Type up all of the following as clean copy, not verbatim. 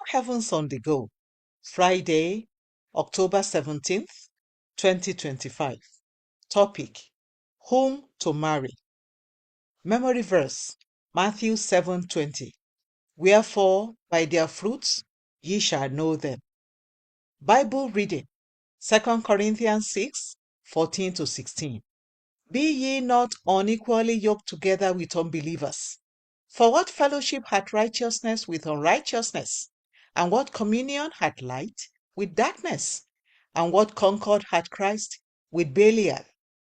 Heavens on the Go, Friday, October 17th, 2025. Topic: Whom to marry. Memory verse: Matthew 7:20. Wherefore, by their fruits ye shall know them. Bible reading: 2 Corinthians 6:14-16. Be ye not unequally yoked together with unbelievers. For what fellowship hath righteousness with unrighteousness? And what communion hath light with darkness? And what concord hath Christ with Belial?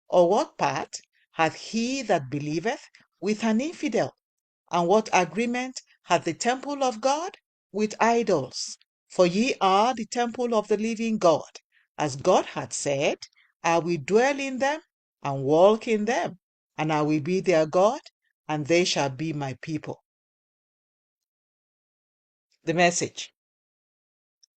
Or what part hath he that believeth with an infidel? And what agreement hath the temple of God with idols? For ye are the temple of the living God. As God hath said, I will dwell in them and walk in them, and I will be their God, and they shall be my people. The message.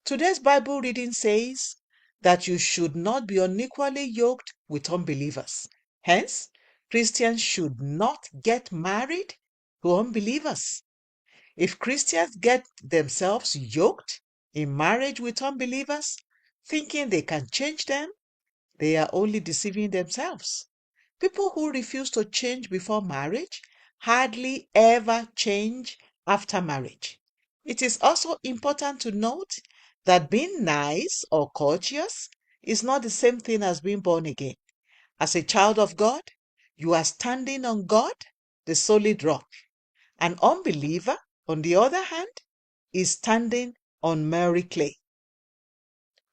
Today's Bible reading says that you should not be unequally yoked with unbelievers. Hence, Christians should not get married to unbelievers. If Christians get themselves yoked in marriage with unbelievers, thinking they can change them, they are only deceiving themselves. People who refuse to change before marriage hardly ever change after marriage. It is also important to note that being nice or courteous is not the same thing as being born again. As a child of God, you are standing on God, the solid rock. An unbeliever, on the other hand, is standing on miry clay.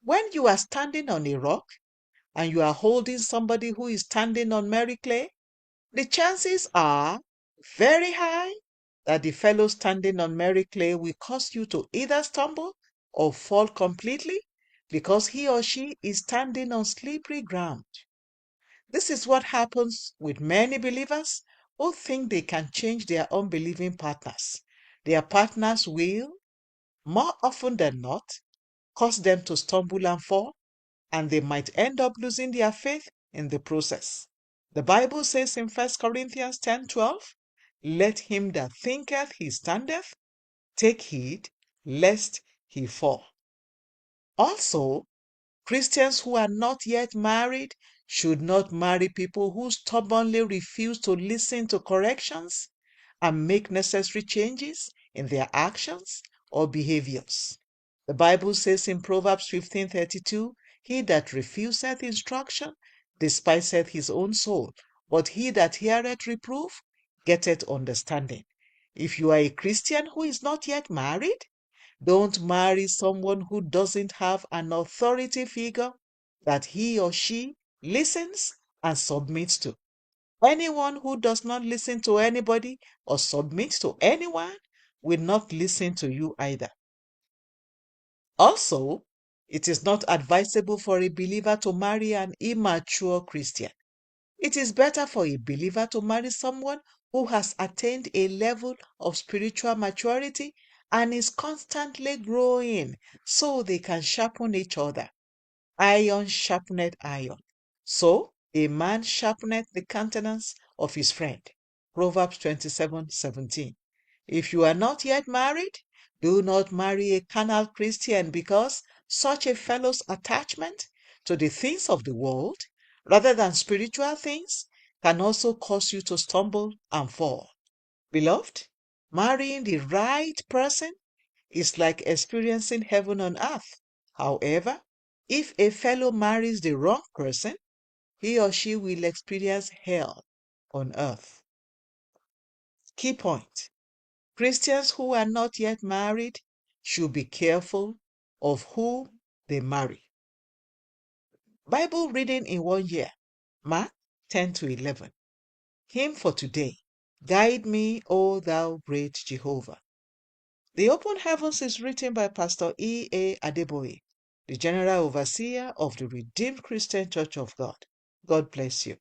When you are standing on a rock and you are holding somebody who is standing on miry clay, the chances are very high that the fellow standing on miry clay will cause you to either stumble or fall completely because he or she is standing on slippery ground. This is what happens with many believers who think they can change their unbelieving partners. Their partners will, more often than not, cause them to stumble and fall, and they might end up losing their faith in the process. The Bible says in 1 Corinthians 10:12, let him that thinketh he standeth take heed lest he fall. Also, Christians who are not yet married should not marry people who stubbornly refuse to listen to corrections and make necessary changes in their actions or behaviors. The Bible says in Proverbs 15:32, he that refuseth instruction despiseth his own soul, but he that heareth reproof getteth understanding. If you are a Christian who is not yet married, don't marry someone who doesn't have an authority figure that he or she listens and submits to. Anyone who does not listen to anybody or submit to anyone will not listen to you either. Also, it is not advisable for a believer to marry an immature Christian. It is better for a believer to marry someone who has attained a level of spiritual maturity and is constantly growing so they can sharpen each other. Iron sharpeneth iron. So a man sharpeneth the countenance of his friend. Proverbs 27:17. If you are not yet married, do not marry a carnal Christian, because such a fellow's attachment to the things of the world rather than spiritual things can also cause you to stumble and fall. Beloved, marrying the right person is like experiencing heaven on earth. However, if a fellow marries the wrong person, he or she will experience hell on earth. Key point: Christians who are not yet married should be careful of who they marry. Bible reading in 1 year, Mark 10-11. Hymn for today: Guide me, O thou great Jehovah. The Open Heavens is written by Pastor E.A. Adeboye, the General Overseer of the Redeemed Christian Church of God. God bless you.